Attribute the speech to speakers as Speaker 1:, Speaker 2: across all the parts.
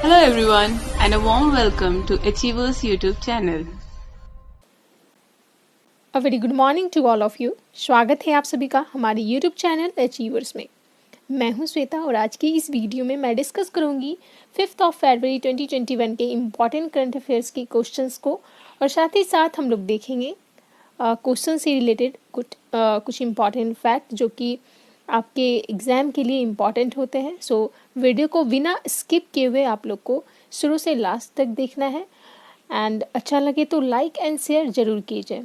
Speaker 1: Hello everyone and a warm welcome to Achievers YouTube channel.
Speaker 2: A very good morning to all of you. स्वागत है आप सभी का हमारे यूट्यूब चैनल अचीवर्स में। मैं हूं श्वेता और आज की इस वीडियो में मैं डिस्कस करूंगी 5 फरवरी 2021 के इम्पॉर्टेंट करंट अफेयर्स के क्वेश्चंस को, और साथ ही साथ हम लोग देखेंगे क्वेश्चन से रिलेटेड कुछ इम्पॉर्टेंट फैक्ट जो कि आपके एग्ज़ाम के लिए इम्पॉर्टेंट होते हैं। सो वीडियो को बिना स्किप किए हुए आप लोग को शुरू से लास्ट तक देखना है, एंड अच्छा लगे तो लाइक एंड शेयर ज़रूर कीजिए।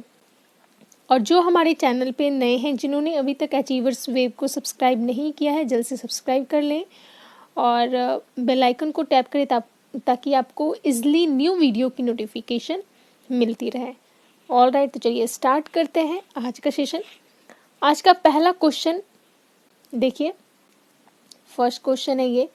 Speaker 2: और जो हमारे चैनल पे नए हैं, जिन्होंने अभी तक अचीवर्स वेब को सब्सक्राइब नहीं किया है, जल्द से सब्सक्राइब कर लें और बेल आइकन को टैप करें ताकि आपको इजली न्यू वीडियो की नोटिफिकेशन मिलती रहे। ऑल राइट, तो चलिए स्टार्ट करते हैं आज का सेशन। आज का पहला क्वेश्चन देखिए, फर्स्ट क्वेश्चन है ये,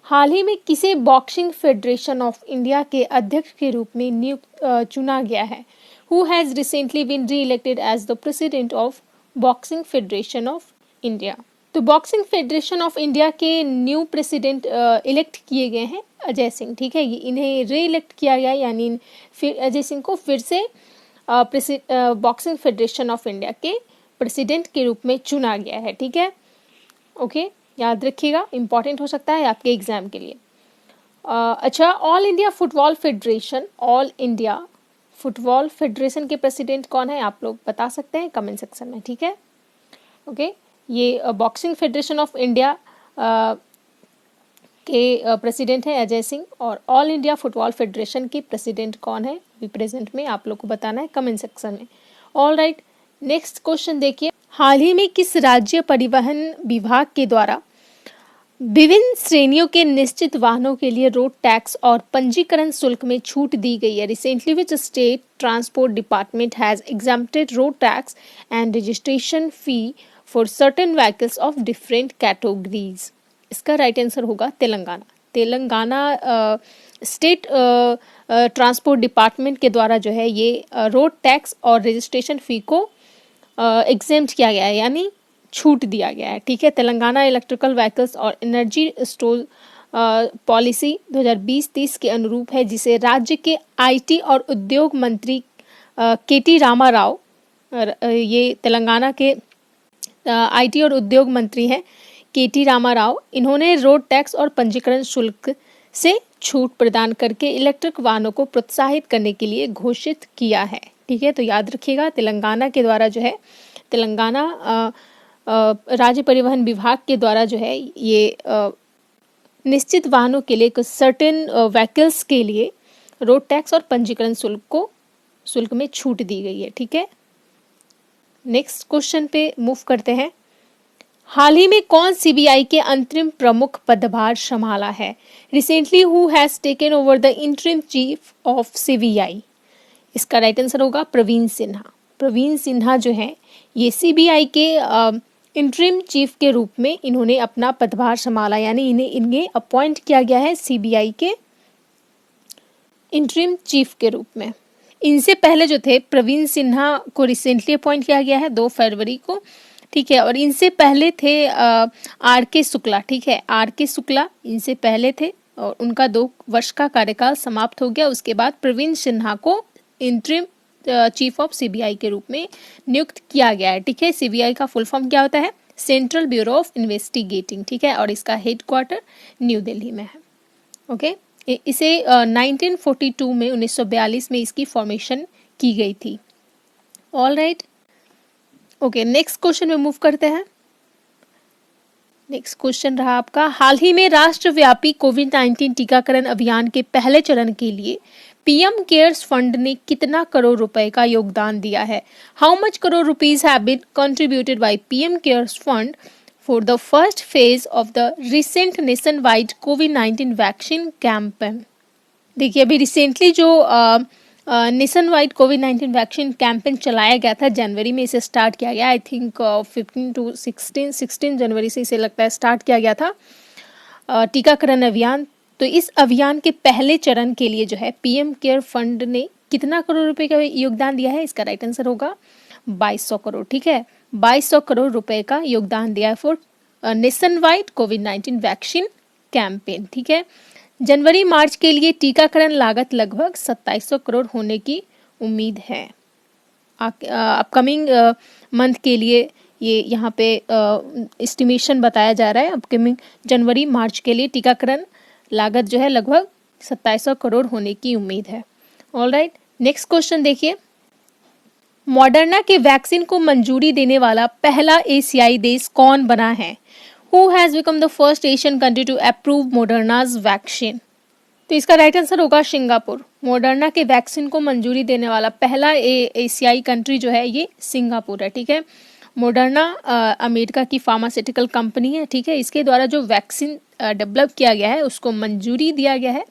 Speaker 2: हाल ही में किसे बॉक्सिंग फेडरेशन ऑफ इंडिया के अध्यक्ष के रूप में नियुक्त चुना गया है? Who has recently been re-elected as the president of Boxing Federation of India? तो बॉक्सिंग फेडरेशन ऑफ इंडिया के न्यू प्रेसिडेंट इलेक्ट किए गए हैं अजय सिंह। ठीक है, ये इन्हें री इलेक्ट किया गया, यानी फिर अजय सिंह को फिर से बॉक्सिंग फेडरेशन ऑफ इंडिया के प्रेसिडेंट के रूप में चुना गया है। ठीक है, ओके, याद रखिएगा, इंपॉर्टेंट हो सकता है आपके एग्जाम के लिए। अच्छा, all India football federation, all India football federation के प्रेसिडेंट कौन है? आप लोग बता सकते हैं कमेंट सेक्शन में। ठीक है, ओके, ये बॉक्सिंग फेडरेशन ऑफ इंडिया के प्रेसिडेंट है अजय सिंह, और ऑल इंडिया फुटबॉल फेडरेशन के प्रेसिडेंट कौन है अभी प्रेजेंट में, आप लोग को बताना है कमेंट सेक्शन में। ऑल राइट, नेक्स्ट क्वेश्चन देखिए, हाल ही में किस राज्य परिवहन विभाग के द्वारा विभिन्न श्रेणियों के निश्चित वाहनों के लिए रोड टैक्स और पंजीकरण शुल्क में छूट दी गई है? Recently which state transport department has exempted road tax and registration fee for certain vehicles of different categories? इसका राइट आंसर होगा Telangana. Telangana state transport department के द्वारा जो है ये रोड टैक्स और रजिस्ट्रेशन फी को एग्जेम्प्ट किया गया है, यानी छूट दिया गया है। ठीक है, तेलंगाना इलेक्ट्रिकल व्हीकल्स और एनर्जी स्टोर पॉलिसी 2020-30 के अनुरूप है, जिसे राज्य के आईटी और उद्योग मंत्री केटी रामा राव, ये तेलंगाना के आईटी और उद्योग मंत्री हैं केटी रामा राव, इन्होंने रोड टैक्स और पंजीकरण शुल्क से छूट प्रदान करके इलेक्ट्रिक वाहनों को प्रोत्साहित करने के लिए घोषित किया है। ठीक है, तो याद रखिएगा, तेलंगाना के द्वारा जो है, तेलंगाना राज्य परिवहन विभाग के द्वारा जो है ये निश्चित वाहनों के लिए, कुछ सर्टेन व्हीकल्स के लिए रोड टैक्स और पंजीकरण शुल्क में छूट दी गई है। ठीक है, नेक्स्ट क्वेश्चन पे मूव करते हैं। हाल ही में कौन सीबीआई के अंतरिम प्रमुख पदभार संभाला है? Recently who has taken over the interim chief of CBI? इसका राइट आंसर होगा प्रवीण सिन्हा। प्रवीण सिन्हा जो है ये सीबीआई के इंटरिम चीफ के रूप में इन्होंने अपना पदभार संभाला, यानी इन्हें अपॉइंट किया गया है सीबीआई के इंटरिम चीफ के रूप में। इनसे पहले जो थे प्रवीण सिन्हा को रिसेंटली अपॉइंट किया गया है 2 फरवरी को। ठीक है, और इनसे पहले थे आर के शुक्ला। ठीक है, आर के शुक्ला इनसे पहले थे और उनका 2 वर्ष का कार्यकाल समाप्त हो गया। उसके बाद प्रवीण सिन्हा को इंटरिम चीफ ऑफ सीबीआई के रूप में नियुक्त किया गया है। ठीक है, सीबीआई का फुल फॉर्म क्या होता है? Central bureau of investigating. ठीक है, और इसका हेडक्वार्टर न्यू दिल्ली में है। ओके, इसे 1942 में 1942 में इसकी फॉर्मेशन की गई थी। All right, okay, next question में मूव करते हैं। नेक्स्ट क्वेश्चन रहा आपका, हाल ही में राष्ट्रव्यापी कोविड-19 टीकाकरण अभियान के पहले चरण के लिए पीएम केयर्स फंड ने कितना करोड़ रुपए का योगदान दिया है? How much crore rupees have been contributed by PM cares fund for the first phase of the recent nation wide कोविड-19 वैक्सीन कैंपेन? देखिए, अभी रिसेंटली जो नेशन वाइड कोविड-19 वैक्सीन कैंपेन चलाया गया था, जनवरी में इसे स्टार्ट किया गया। आई थिंक 15 to 16 जनवरी से इसे लगता है स्टार्ट किया गया था टीकाकरण अभियान। तो इस अभियान के पहले चरण के लिए जो है पीएम केयर फंड ने कितना करोड़ रुपए का योगदान दिया है? इसका राइट आंसर होगा 2200 करोड़। ठीक है, 2200 करोड़ रुपए का योगदान दिया है फॉर नेशन वाइड कोविड-19 वैक्सीन कैंपेन। ठीक है, जनवरी मार्च के लिए टीकाकरण लागत लगभग 2700 करोड़ होने की उम्मीद है। अपकमिंग मंथ के लिए ये यहाँ पे एस्टिमेशन बताया जा रहा है। अपकमिंग जनवरी मार्च के लिए टीकाकरण लागत जो है लगभग 2700 करोड़ होने की उम्मीद है। ऑलराइट, नेक्स्ट क्वेश्चन देखिए। मॉडर्ना के वैक्सीन को मंजूरी देने वाला पहला एशियाई देश कौन बना है? Who has become the first Asian country to approve Moderna's vaccine? तो इसका राइट आंसर होगा सिंगापुर। मॉडर्ना के वैक्सीन को मंजूरी देने वाला पहला एशियाई कंट्री जो है ये सिंगापुर है। ठीक है, मॉडर्ना अमेरिका की फार्मास्यूटिकल कंपनी है। ठीक है, इसके द्वारा जो वैक्सीन डेवलप किया गया है उसको मंजूरी दिया गया है।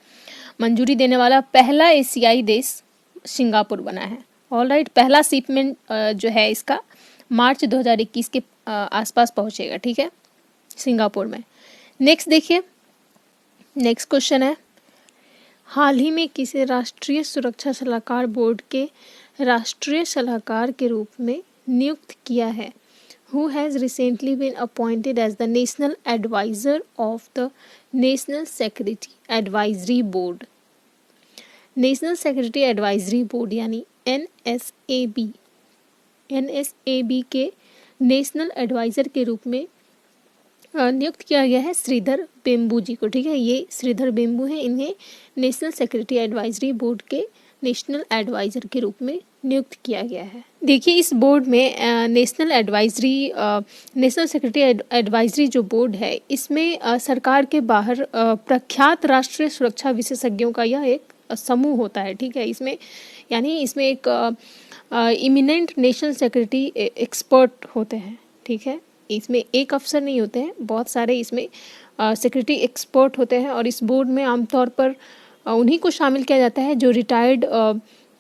Speaker 2: मंजूरी देने वाला पहला एशियाई देश सिंगापुर बना है। ऑलराइट, पहला शिपमेंट जो है इसका मार्च 2021 के आसपास पहुंचेगा। ठीक है, सिंगापुर में। नेक्स्ट देखिए, नेक्स्ट क्वेश्चन है, हाल ही में किसे राष्ट्रीय सुरक्षा सलाहकार बोर्ड के राष्ट्रीय सलाहकार के रूप में नियुक्त किया है? Who has recently been appointed as the national advisor of the National Security Advisory Board? National secretary advisory board यानी NSAB के नेशनल एडवाइज़र के रूप में नियुक्त किया गया है श्रीधर बेम्बू जी को। ठीक है, ये श्रीधर बेम्बू हैं, इन्हें नेशनल सेक्रेटरी एडवाइजरी बोर्ड के नेशनल एडवाइज़र के रूप में नियुक्त किया गया है। देखिए, इस बोर्ड में नेशनल सेक्रेटरी एडवाइजरी जो बोर्ड है, इसमें सरकार के बाहर प्रख्यात राष्ट्रीय सुरक्षा विशेषज्ञों का यह एक समूह होता है। ठीक है, इसमें एक इमिनेंट नेशनल सेक्रेटरी एक्सपर्ट होते हैं। ठीक है, इसमें एक अफसर नहीं होते हैं, बहुत सारे इसमें सेक्रेटरी एक्सपर्ट होते हैं। और इस बोर्ड में आमतौर पर उन्हीं को शामिल किया जाता है जो रिटायर्ड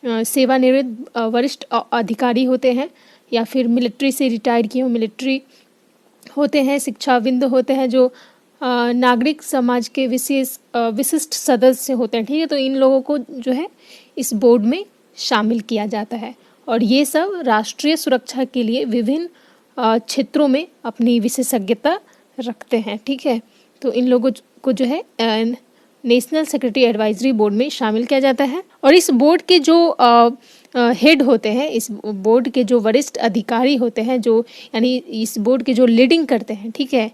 Speaker 2: सेवानिवृत्त वरिष्ठ अधिकारी होते हैं, या फिर मिलिट्री से रिटायर किए हुए मिलिट्री होते हैं, शिक्षाविद होते हैं, जो नागरिक समाज के विशिष्ट सदस्य होते हैं। ठीक है, तो इन लोगों को जो है इस बोर्ड में शामिल किया जाता है। और ये सब राष्ट्रीय सुरक्षा के लिए विभिन्न क्षेत्रों में अपनी विशेषज्ञता रखते हैं। ठीक है, तो इन लोगों को जो है नेशनल सेक्रेटरी एडवाइजरी बोर्ड में शामिल किया जाता है। और इस बोर्ड के जो हेड होते हैं, इस बोर्ड के जो वरिष्ठ अधिकारी होते हैं, जो यानी इस बोर्ड के जो लीडिंग करते हैं, ठीक है,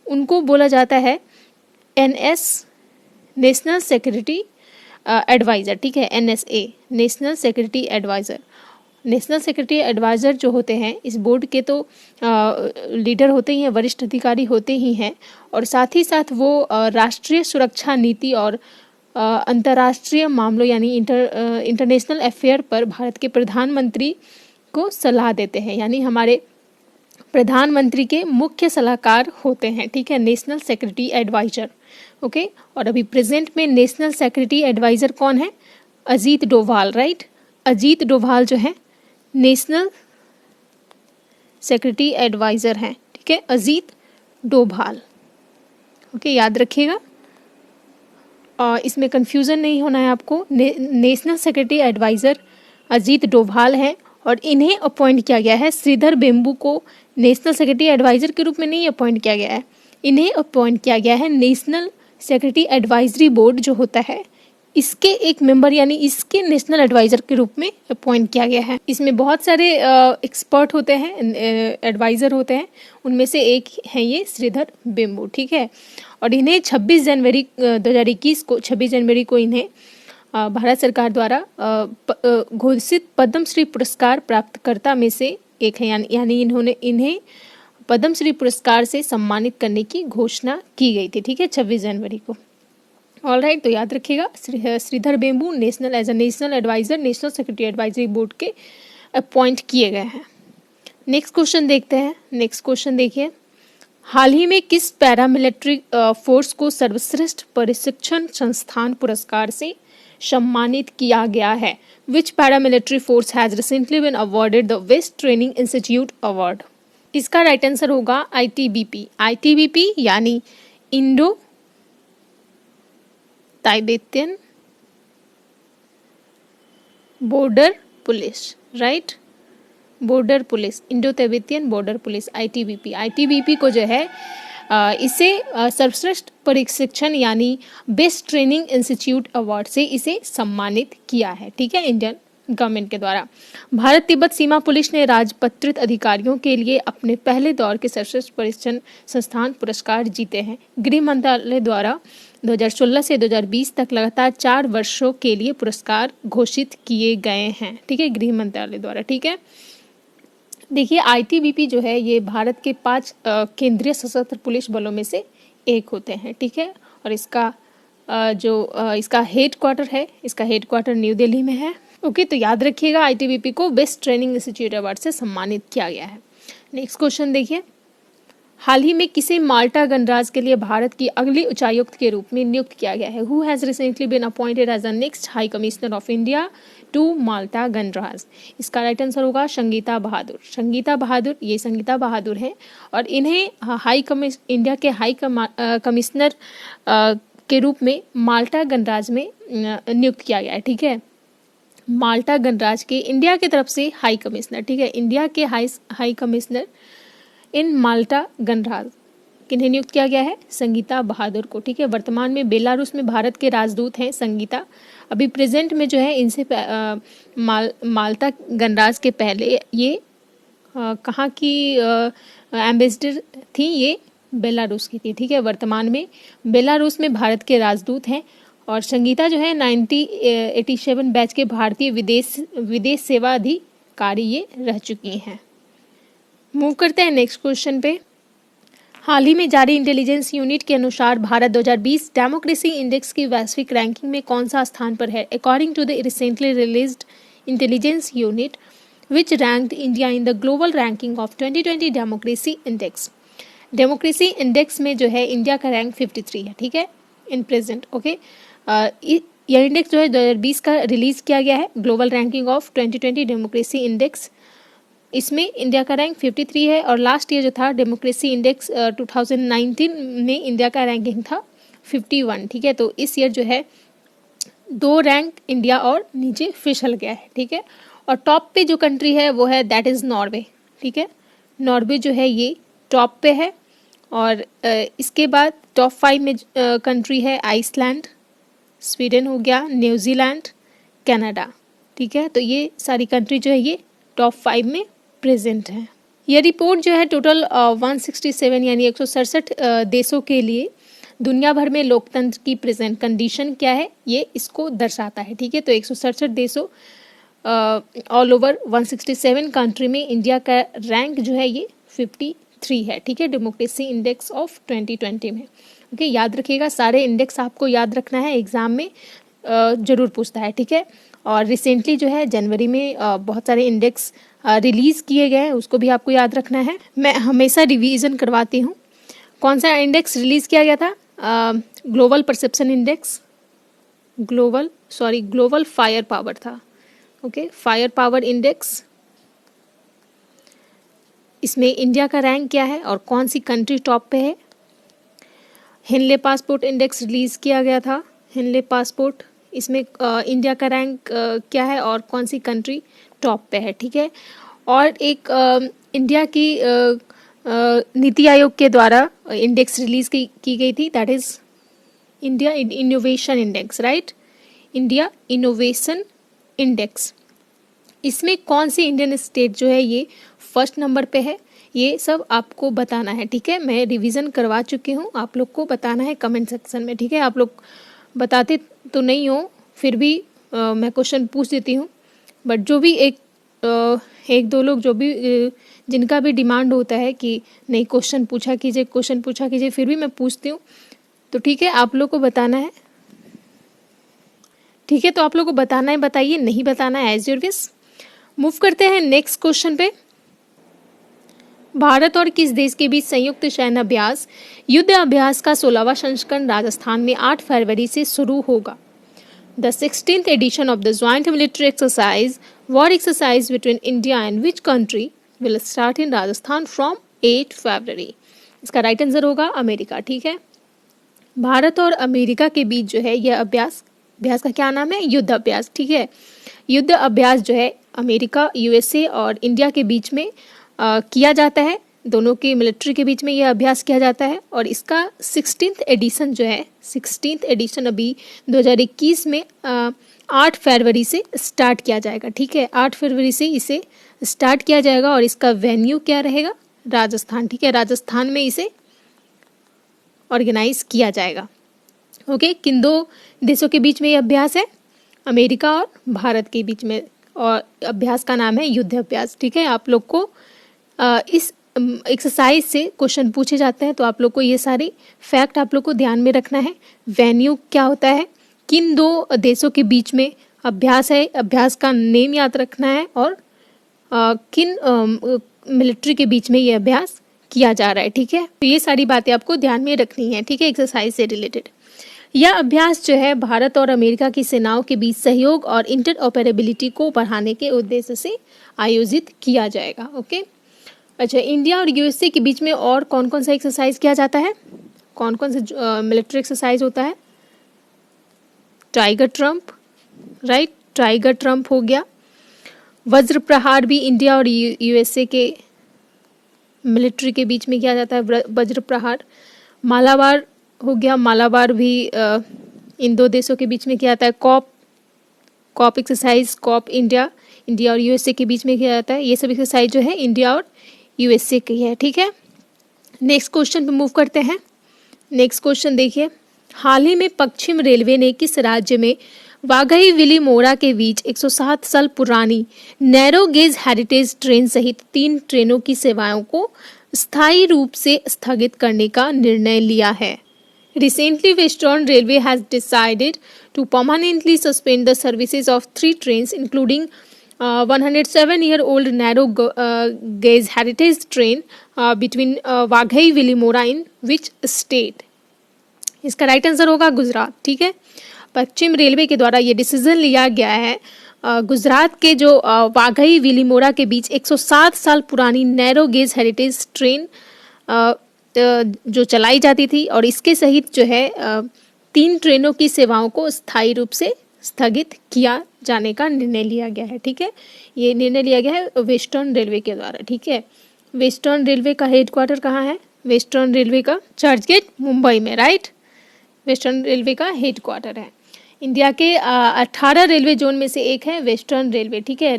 Speaker 2: उनको बोला जाता है NS नेशनल सेक्रेटरी एडवाइज़र। ठीक है, NSA national secretary advisor. National secretary advisor जो होते हैं इस बोर्ड के तो लीडर होते ही हैं, वरिष्ठ अधिकारी होते ही हैं, और साथ ही साथ वो राष्ट्रीय सुरक्षा नीति और अंतर्राष्ट्रीय मामलों यानी इंटरनेशनल अफेयर पर भारत के प्रधानमंत्री को सलाह देते हैं, यानी हमारे प्रधानमंत्री के मुख्य सलाहकार होते हैं। ठीक है, नेशनल सेक्रेटरी एडवाइज़र। ओके, और अभी प्रेजेंट में नेशनल सेक्रेटरी एडवाइज़र कौन है? अजीत डोभाल। राइट, अजीत डोभाल जो है नेशनल सेक्रेटरी एडवाइज़र हैं। ठीक है, अजीत डोभाल। ओके, याद रखिएगा, इसमें कंफ्यूजन नहीं होना है आपको। National secretary advisor Ajit Doval हैं, और इन्हें अपॉइंट किया गया है। श्रीधर बेम्बू को नेशनल सेक्रेटरी एडवाइज़र के रूप में नहीं अपॉइंट किया गया है, इन्हें अपॉइंट किया गया है नेशनल सेक्रेटरी एडवाइजरी बोर्ड जो होता है इसके एक मेंबर यानी इसके नेशनल एडवाइज़र के रूप में अपॉइंट किया गया है। इसमें बहुत सारे एक्सपर्ट होते हैं, एडवाइज़र होते हैं, उनमें से एक है ये श्रीधर बेम्बू। ठीक है, और इन्हें 26 जनवरी 2021 को इन्हें भारत सरकार द्वारा घोषित पद्मश्री पुरस्कार प्राप्तकर्ता में से एक है, यानी इन्हें पद्मश्री पुरस्कार से सम्मानित करने की घोषणा की गई थी। ठीक है, 26 जनवरी को। ऑलराइट, तो याद रखिएगा, Sridhar Vembu as a national advisor national secretary advisory board के अपॉइंट किए गए हैं। नेक्स्ट क्वेश्चन देखते हैं। नेक्स्ट क्वेश्चन देखिए, हाल ही में किस पैरामिलिट्री फोर्स को सर्वश्रेष्ठ प्रशिक्षण संस्थान पुरस्कार से सम्मानित किया गया है? Which paramilitary force has recently been awarded the best training institute award? इसका राइट आंसर होगा ITBP यानी Indo Tibetan border police. Right, border police, Indo Tibetan border police, ITBP को जो है इसे सर्वश्रेष्ठ प्रशिक्षण यानी बेस्ट ट्रेनिंग इंस्टीट्यूट अवार्ड से इसे सम्मानित किया है, ठीक है, इंडियन गवर्नमेंट के द्वारा। भारत तिब्बत सीमा पुलिस ने राजपत्रित अधिकारियों के लिए अपने पहले दौर के सर्वश्रेष्ठ प्रशिक्षण संस्थान पुरस्कार जीते हैं। गृह मंत्रालय द्वारा 2016 से 2020 तक लगातार 4 वर्षों के लिए पुरस्कार घोषित किए गए हैं, ठीक है, गृह मंत्रालय द्वारा, ठीक है। देखिए आईटीबीपी जो है ये भारत के 5 केंद्रीय सशस्त्र पुलिस बलों में से एक होते हैं, ठीक है, और इसका इसका हेडक्वार्टर है, इसका हेडक्वार्टर न्यू दिल्ली में है। ओके, तो याद रखिएगा आईटीबीपी को बेस्ट ट्रेनिंग इंस्टीट्यूट अवार्ड से सम्मानित किया गया है। नेक्स्ट क्वेश्चन देखिए, हाल ही में किसे माल्टा गणराज्य के लिए भारत की अगली उच्चायुक्त के रूप में नियुक्त किया गया है? Who has recently been appointed as the next high commissioner of India to Malta गणराज्य? इसका राइट आंसर होगा संगीता बहादुर। संगीता बहादुर, ये संगीता बहादुर हैं और इन्हें इंडिया के हाई कमिश्नर के रूप में माल्टा गणराज्य में नियुक्त किया गया है, ठीक है। माल्टा गणराज्य के इंडिया की तरफ से हाई कमिश्नर, ठीक है, इंडिया के हाई कमिश्नर इन माल्टा गणराज्य किन्हें नियुक्त किया गया है? संगीता बहादुर को, ठीक है। वर्तमान में बेलारूस में भारत के राजदूत हैं संगीता। अभी प्रेजेंट में जो है इनसे माल्टा गणराज्य के पहले ये कहाँ की एम्बेसडर थी? ये बेलारूस की थी, ठीक है। वर्तमान में बेलारूस में भारत के राजदूत हैं और संगीता जो है 1987 बैच के भारतीय विदेश सेवा अधिकारी ये रह चुकी हैं। मूव करते हैं नेक्स्ट क्वेश्चन पे। हाल ही में जारी इंटेलिजेंस यूनिट के अनुसार भारत 2020 डेमोक्रेसी इंडेक्स की वैश्विक रैंकिंग में कौन सा स्थान पर है? According to the recently released intelligence unit which ranked India in the global ranking of 2020 democracy index. Democracy index में जो है इंडिया का रैंक 53 है, ठीक है, इन प्रेजेंट। ओके, यह इंडेक्स जो है 2020 का रिलीज किया गया है, global ranking of 2020 democracy index. इसमें इंडिया का रैंक 53 है और लास्ट ईयर जो था डेमोक्रेसी इंडेक्स 2019 में इंडिया का रैंकिंग था 51, ठीक है। तो इस ईयर जो है 2 रैंक इंडिया और नीचे फिसल गया है, ठीक है। और टॉप पे जो कंट्री है वो है दैट इज़ नॉर्वे, ठीक है। नॉर्वे जो है ये टॉप पे है और इसके बाद टॉप 5 में कंट्री है आइसलैंड, स्वीडन हो गया, न्यूजीलैंड, कनाडा, ठीक है। तो ये सारी कंट्री जो है ये टॉप 5 में प्रेजेंट है। यह रिपोर्ट जो है टोटल 167 यानी 167 देशों के लिए दुनिया भर में लोकतंत्र की प्रेजेंट कंडीशन क्या है ये इसको दर्शाता है, ठीक है। तो 167 देशों ऑल ओवर 167 कंट्री में इंडिया का रैंक जो है ये 53 है, ठीक है, डेमोक्रेसी इंडेक्स ऑफ 2020 में। ओके, याद रखिएगा, सारे इंडेक्स आपको याद रखना है, एग्जाम में जरूर पूछता है, ठीक है। और रिसेंटली जो है जनवरी में बहुत सारे इंडेक्स रिलीज़ किए गए हैं, उसको भी आपको याद रखना है। मैं हमेशा रिवीजन करवाती हूँ। कौन सा इंडेक्स रिलीज़ किया गया था? Global perception index, global fire power था, ओके, फायर पावर इंडेक्स। इसमें इंडिया का रैंक क्या है और कौन सी कंट्री टॉप पे है? हेनले पासपोर्ट इंडेक्स रिलीज़ किया गया था, हेनले पासपोर्ट। इसमें इंडिया का रैंक क्या है और कौन सी कंट्री टॉप पे है, ठीक है। और एक इंडिया की नीति आयोग के द्वारा इंडेक्स रिलीज़ की गई थी, that is India innovation index, right, India innovation index. इसमें कौन सी इंडियन स्टेट जो है ये फर्स्ट नंबर पे है, ये सब आपको बताना है, ठीक है। मैं रिवीजन करवा चुकी हूँ, आप लोग को बताना है कमेंट सेक्शन में, ठीक है। आप लोग बताते तो नहीं हो, फिर भी मैं क्वेश्चन पूछ देती हूँ, बट जो भी एक दो लोग जो भी जिनका भी डिमांड होता है कि नहीं क्वेश्चन पूछा कीजिए, फिर भी मैं पूछती हूँ, तो ठीक है, आप लोग को बताना है, ठीक है। तो आप लोग को बताना है, बताइए, नहीं बताना है एज योर विश। मूव करते हैं नेक्स्ट क्वेश्चन पे। भारत और किस देश के बीच संयुक्त सैन्य अभ्यास युद्ध अभ्यास का 16वां संस्करण राजस्थान में 8 फरवरी से शुरू होगा? The 16th edition of the joint military exercise war exercise between India and which country will start in Rajasthan from 8 February? इसका राइट आंसर होगा अमेरिका, ठीक है। भारत और अमेरिका के बीच जो है यह अभ्यास का क्या नाम है? युद्ध अभ्यास, ठीक है। युद्ध अभ्यास जो है अमेरिका, यूएसए और इंडिया के बीच में किया जाता है दोनों की मिलिट्री के बीच में यह अभ्यास किया जाता है और इसका 16th एडिशन जो है 16th एडिशन अभी 2021 में 8 फरवरी से स्टार्ट किया जाएगा। ठीक है, 8 फरवरी से इसे स्टार्ट किया जाएगा और इसका वेन्यू क्या रहेगा? राजस्थान। ठीक है, राजस्थान में इसे ऑर्गेनाइज किया जाएगा। ओके, किन दो देशों के बीच में ये अभ्यास है? अमेरिका और भारत के बीच में, और अभ्यास का नाम है युद्ध अभ्यास। ठीक है, आप लोग को इस एक्सरसाइज से क्वेश्चन पूछे जाते हैं तो आप लोग को ये सारे फैक्ट आप लोग को ध्यान में रखना है। वेन्यू क्या होता है, किन दो देशों के बीच में अभ्यास है, अभ्यास का नेम याद रखना है, और किन मिलिट्री के बीच में ये अभ्यास किया जा रहा है। ठीक है, तो ये सारी बातें आपको ध्यान में रखनी है। ठीक है, एक्सरसाइज से रिलेटेड यह अभ्यास जो है भारत और अमेरिका की सेनाओं के बीच सहयोग और इंटरऑपरेबिलिटी को बढ़ाने के उद्देश्य से आयोजित किया जाएगा। ओके, अच्छा, इंडिया और यूएसए के बीच में और कौन कौन सा एक्सरसाइज किया जाता है? कौन कौन सा मिलिट्री एक्सरसाइज होता है? Tiger Trump, right, tiger Trump हो गया। वज्र प्रहार भी इंडिया और यूएसए के मिलिट्री के बीच में किया जाता है, वज्र प्रहार। मालाबार हो गया, मालाबार भी इन दो देशों के बीच में किया जाता है। कॉप एक्सरसाइज, कॉप इंडिया और यूएसए के बीच में किया जाता है। ये सब एक्सरसाइज जो है इंडिया और यूएसए की है। ठीक है, नेक्स्ट क्वेश्चन पे मूव करते हैं। नेक्स्ट क्वेश्चन देखिए, हाल ही में पश्चिम रेलवे ने किस राज्य में वाघई विलीमोरा के बीच 107 साल पुरानी नैरो गेज हेरिटेज ट्रेन सहित 3 ट्रेनों की सेवाओं को स्थायी रूप से स्थगित करने का निर्णय लिया है? Recently, Western Railway has decided to permanently suspend the services of 3 trains, including 107-year-old narrow gauge heritage train between Waghai Vilimora in which state? इसका राइट आंसर होगा गुजरात। ठीक है, पश्चिम रेलवे के द्वारा ये डिसीजन लिया गया है गुजरात के जो वाघई विलीमोरा के बीच 107 साल पुरानी नैरो गेज हेरिटेज ट्रेन जो चलाई जाती थी और इसके सहित जो है 3 ट्रेनों की सेवाओं को स्थायी रूप से स्थगित किया जाने का निर्णय लिया गया है। ठीक है, ये निर्णय लिया गया है वेस्टर्न रेलवे के द्वारा। ठीक है, वेस्टर्न रेलवे का हेडक्वार्टर कहाँ है? वेस्टर्न रेलवे का चर्चगेट, मुंबई में, राइट। वेस्टर्न रेलवे का हेडक्वार्टर है। इंडिया के 18 रेलवे जोन में से एक है वेस्टर्न रेलवे। ठीक है,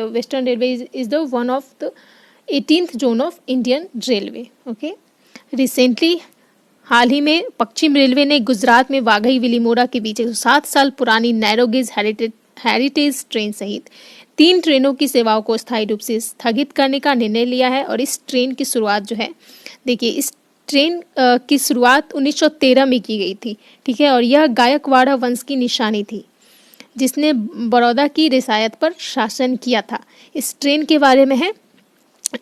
Speaker 2: western railway is the one of the 18th zone of Indian railway. Okay, recently हाल ही में पश्चिम रेलवे ने गुजरात में वाघई विलीमोरा के बीच 107 साल पुरानी नैरो गेज हेरिटेज ट्रेन सहित 3 ट्रेनों की सेवाओं को स्थायी रूप से स्थगित करने का निर्णय लिया है। और इस ट्रेन की शुरुआत जो है, देखिए, इस ट्रेन की शुरुआत 1913 में की गई थी। ठीक है, और यह गायकवाड़ा वंश की निशानी थी जिसने बड़ौदा की रियासत पर शासन किया था। इस ट्रेन के बारे में है,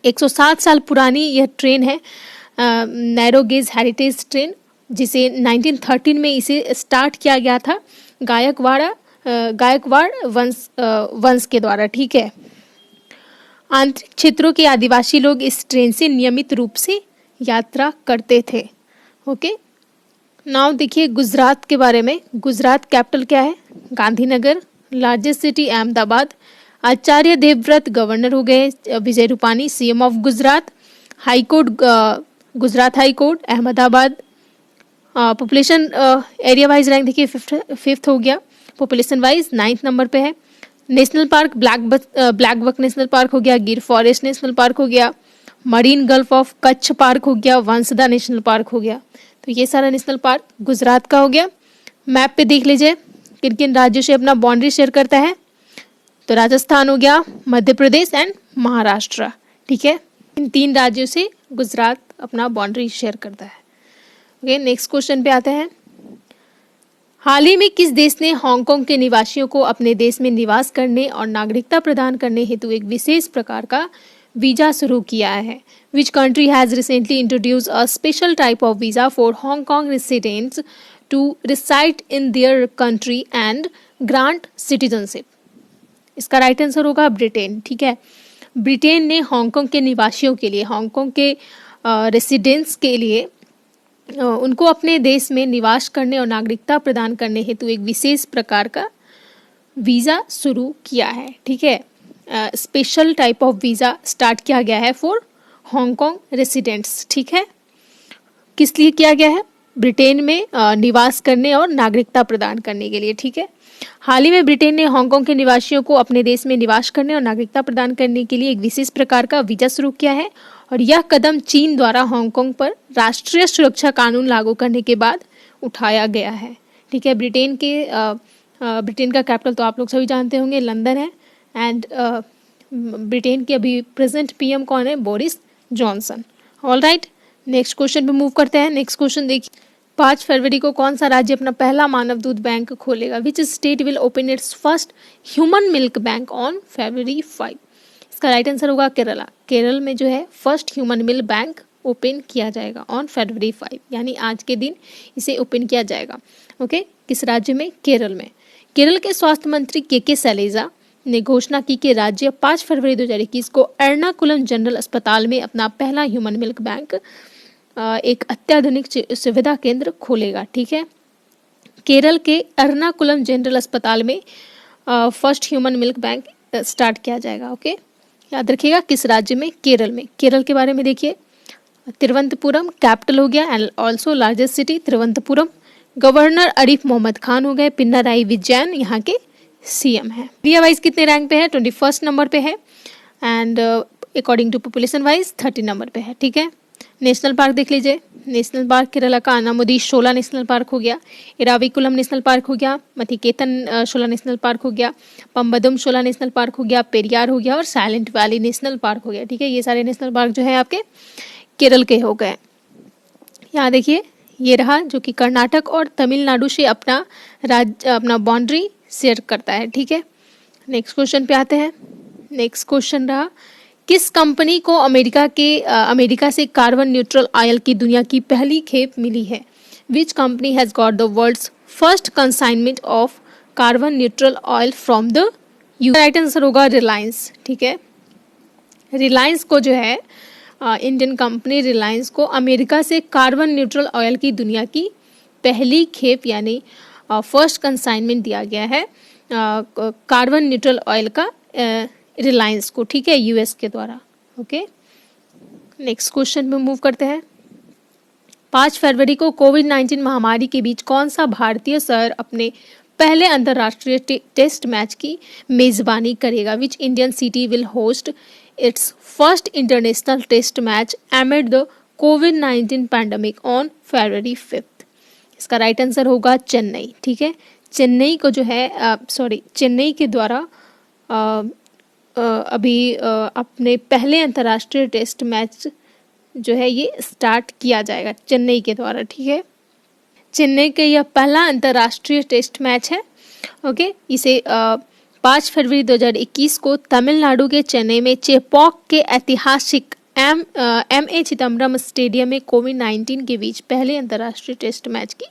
Speaker 2: 107 साल पुरानी यह ट्रेन है, नैरो गेज हेरिटेज ट्रेन, जिसे 1913 में इसे स्टार्ट किया गया था गायकवाड़ वंश के द्वारा। ठीक है, आंतरिक क्षेत्रों के आदिवासी लोग इस ट्रेन से नियमित रूप से यात्रा करते थे। ओके, नाउ देखिए गुजरात के बारे में। गुजरात कैपिटल क्या है? Gandhinagar. Largest city Ahmedabad. Acharya Devvrat governor हो गए, Vijay Rupani CM of Gujarat. High court Gujarat high court Ahmedabad. Population area wise rank देखिए 5th हो गया, पॉपुलेशन वाइज 9th नंबर पे है। National park black buck national park हो गया, गिर फॉरेस्ट नेशनल पार्क हो गया, marine gulf of Kutch park हो गया, वंसदा नेशनल पार्क हो गया। तो ये सारा नेशनल पार्क गुजरात का हो गया। मैप पे देख लीजिए किन किन राज्यों से अपना बाउंड्री शेयर करता है। तो राजस्थान हो गया, मध्य प्रदेश एंड महाराष्ट्र। ठीक है, इन 3 राज्यों से गुजरात अपना बाउंड्री शेयर करता है। ओके, नेक्स्ट क्वेश्चन पे आते हैं। हाल ही में किस देश ने हांगकांग के निवासियों को अपने देश में निवास करने और नागरिकता प्रदान करने हेतु एक विशेष प्रकार का वीजा शुरू किया है? Which country has recently introduced a special type of visa for Hong Kong residents to reside in their country and grant citizenship? इसका राइट आंसर होगा ब्रिटेन। ठीक है, ब्रिटेन ने हांगकांग के निवासियों के लिए, हांगकांग के रेसिडेंट्स के लिए उनको अपने देश में निवास करने और नागरिकता प्रदान करने हेतु एक विशेष प्रकार का वीज़ा शुरू किया है। ठीक है, special type of visa start किया गया है फॉर हांगकांग रेसिडेंट्स, ठीक है। किस लिए किया गया है? ब्रिटेन में निवास करने और नागरिकता प्रदान करने के लिए, ठीक है। हाल ही में ब्रिटेन ने हांगकांग के निवासियों को अपने देश में निवास करने और नागरिकता प्रदान करने के लिए एक विशेष प्रकार का वीजा शुरू किया है और यह कदम चीन द्वारा हांगकांग पर राष्ट्रीय सुरक्षा कानून लागू करने के बाद उठाया गया है, ठीक है। ब्रिटेन का कैपिटल तो आप लोग सभी जानते होंगे, लंदन है। एंड ब्रिटेन के अभी प्रेजेंट पीएम कौन है? Boris Johnson. All right, next question पे मूव करते हैं। नेक्स्ट क्वेश्चन देखिए, 5 फरवरी को कौन सा राज्य अपना पहला मानव दूध बैंक खोलेगा? Which state will open it's first human milk bank on February 5? इसका राइट आंसर होगा केरला। केरल में जो है first human milk bank open किया जाएगा ऑन February 5, यानी आज के दिन इसे ओपन किया जाएगा। ओके, किस राज्य में? केरल में। केरल के स्वास्थ्य मंत्री के शैलजा ने घोषणा की कि राज्य 5 फरवरी 2021 को एर्नाकुलम जनरल अस्पताल में अपना पहला ह्यूमन मिल्क बैंक, एक अत्याधुनिक सुविधा केंद्र खोलेगा, ठीक है। केरल के एर्नाकुलम जनरल अस्पताल में first human milk bank start किया जाएगा। ओके, याद रखिएगा किस राज्य में? केरल में। केरल के बारे में देखिए, तिरुवनंतपुरम कैपिटल हो गया and also largest city Thiruvananthapuram. Governor Arif Mohammad Khan हो गए, पिनाराई विजयन यहाँ के सीएम है। इंडिया वाइज कितने रैंक पे है? 21 नंबर पे है and according to population wise 30 number पे है, ठीक है। नेशनल पार्क देख लीजिए, नेशनल पार्क केरला का अनामुदी शोला नेशनल पार्क हो गया, इराविकुलम नेशनल पार्क हो गया, मथिकेतन शोला नेशनल पार्क हो गया, पम्बदुम शोला नेशनल पार्क हो गया, पेरियार हो गया और साइलेंट वैली नेशनल पार्क हो गया, ठीक है। ये सारे नेशनल पार्क जो है आपके केरल के हो गए। यहाँ देखिए, ये रहा जो कि कर्नाटक और तमिलनाडु से अपना बाउंड्री शेयर करता है, ठीक है। नेक्स्ट क्वेश्चन पे आते हैं। नेक्स्ट क्वेश्चन रहा, किस कंपनी को अमेरिका से कार्बन न्यूट्रल ऑयल की दुनिया की पहली खेप मिली है? Which company has got the world's first consignment of carbon neutral oil from the US? Right answer होगा रिलायंस, ठीक है। रिलायंस को जो है इंडियन कंपनी रिलायंस को अमेरिका से कार्बन न्यूट्रल ऑयल की दुनिया की पहली खेप यानी फर्स्ट कंसाइनमेंट दिया गया है कार्बन न्यूट्रल ऑयल का रिलायंस को, ठीक है, यूएस के द्वारा। ओके, नेक्स्ट क्वेश्चन में मूव करते हैं। 5 फरवरी को कोविड-19 महामारी के बीच कौन सा भारतीय शहर अपने पहले अंतर्राष्ट्रीय टेस्ट मैच की मेजबानी करेगा? Which Indian city will host its first international test match amid the कोविड-19 पैंडेमिक ऑन February 5? इसका राइट आंसर होगा चेन्नई, ठीक है। चेन्नई को जो है चेन्नई के द्वारा अभी अपने पहले अंतर्राष्ट्रीय टेस्ट मैच जो है ये स्टार्ट किया जाएगा चेन्नई के द्वारा, ठीक है। चेन्नई का यह पहला अंतर्राष्ट्रीय टेस्ट मैच है। ओके, इसे 5 फरवरी 2021 को तमिलनाडु के चेन्नई में चेपॉक के ऐतिहासिक एम.ए. चिदम्बरम स्टेडियम में कोविड-19 के बीच पहले अंतर्राष्ट्रीय टेस्ट मैच की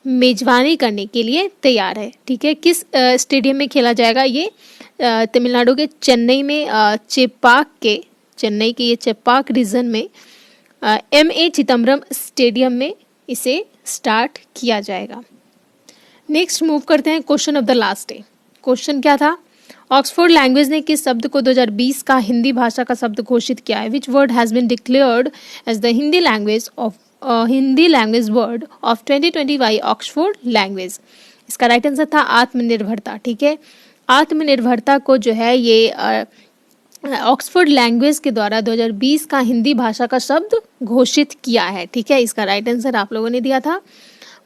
Speaker 2: मेजबानी करने के लिए तैयार है, ठीक है। किस स्टेडियम में खेला जाएगा? ये तमिलनाडु के चेन्नई में चेन्नई के ये चेपाक रीजन में एम.ए. चिदम्बरम स्टेडियम में इसे स्टार्ट किया जाएगा। नेक्स्ट मूव करते हैं question of the last day. Question क्या था? ऑक्सफोर्ड लैंग्वेज ने किस शब्द को 2020 का हिंदी भाषा का शब्द घोषित किया है? Which word has been declared as the Hindi language word of 2020 by Oxford language? इसका राइट आंसर था आत्मनिर्भरता, ठीक है। आत्मनिर्भरता को जो है ये ऑक्सफोर्ड लैंग्वेज के द्वारा 2020 का हिंदी भाषा का शब्द घोषित किया है, ठीक है। इसका राइट आंसर आप लोगों ने दिया था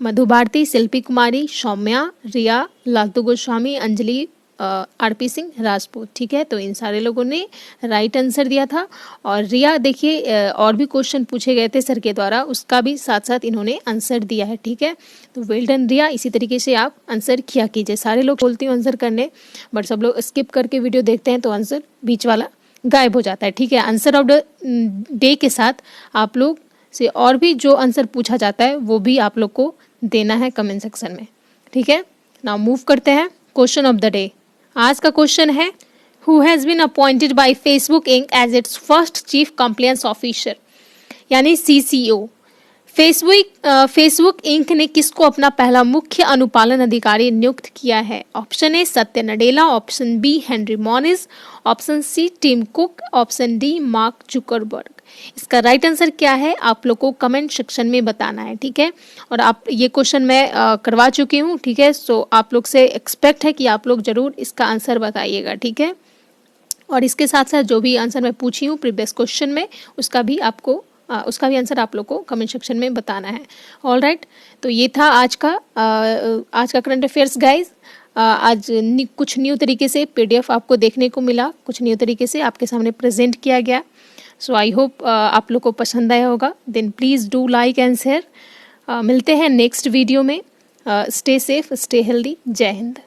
Speaker 2: मधु भारती, शिल्पी कुमारी, सौम्या, रिया, लालतू गोस्वामी, अंजलि, आरपी सिंह राजपूत, ठीक है। तो इन सारे लोगों ने राइट आंसर दिया था। और रिया देखिए और भी क्वेश्चन पूछे गए थे सर के द्वारा, उसका भी साथ साथ इन्होंने आंसर दिया है, ठीक है। तो वेल डन रिया, इसी तरीके से आप आंसर किया कीजिए। सारे लोग बोलते हैं आंसर करने, बट सब लोग स्किप करके वीडियो देखते हैं तो आंसर बीच वाला गायब हो जाता है, ठीक है। आंसर ऑफ द डे के साथ आप लोग से और भी जो आंसर पूछा जाता है वो भी आप लोग को देना है कमेंट सेक्शन में, ठीक है। नाउ मूव करते हैं क्वेश्चन ऑफ द डे। आज का क्वेश्चन है, who has been appointed by Facebook Inc as its first chief compliance officer यानी CCO? फेसबुक इंक ने किसको अपना पहला मुख्य अनुपालन अधिकारी नियुक्त किया है? Option A Satya Nadella, option B Henry Moniz, option C Tim Cook, option D Mark Zuckerberg. इसका राइट आंसर क्या है आप लोग को कमेंट सेक्शन में बताना है, ठीक है। और आप ये क्वेश्चन मैं करवा चुकी हूँ, ठीक है। सो आप लोग से एक्सपेक्ट है कि आप लोग जरूर इसका आंसर बताइएगा, ठीक है। और इसके साथ साथ जो भी आंसर मैं पूछी हूँ प्रीवियस क्वेश्चन में उसका भी आंसर आप लोग को कमेंट सेक्शन में बताना है। ऑल राइट, तो ये था आज का करंट अफेयर्स गाइज। आज कुछ न्यू तरीके से PDF आपको देखने को मिला, कुछ न्यू तरीके से आपके सामने प्रेजेंट किया गया। सो आई होप आप लोग को पसंद आया होगा। Then please do like and share. मिलते हैं नेक्स्ट वीडियो में। Stay safe, stay healthy. जय हिंद।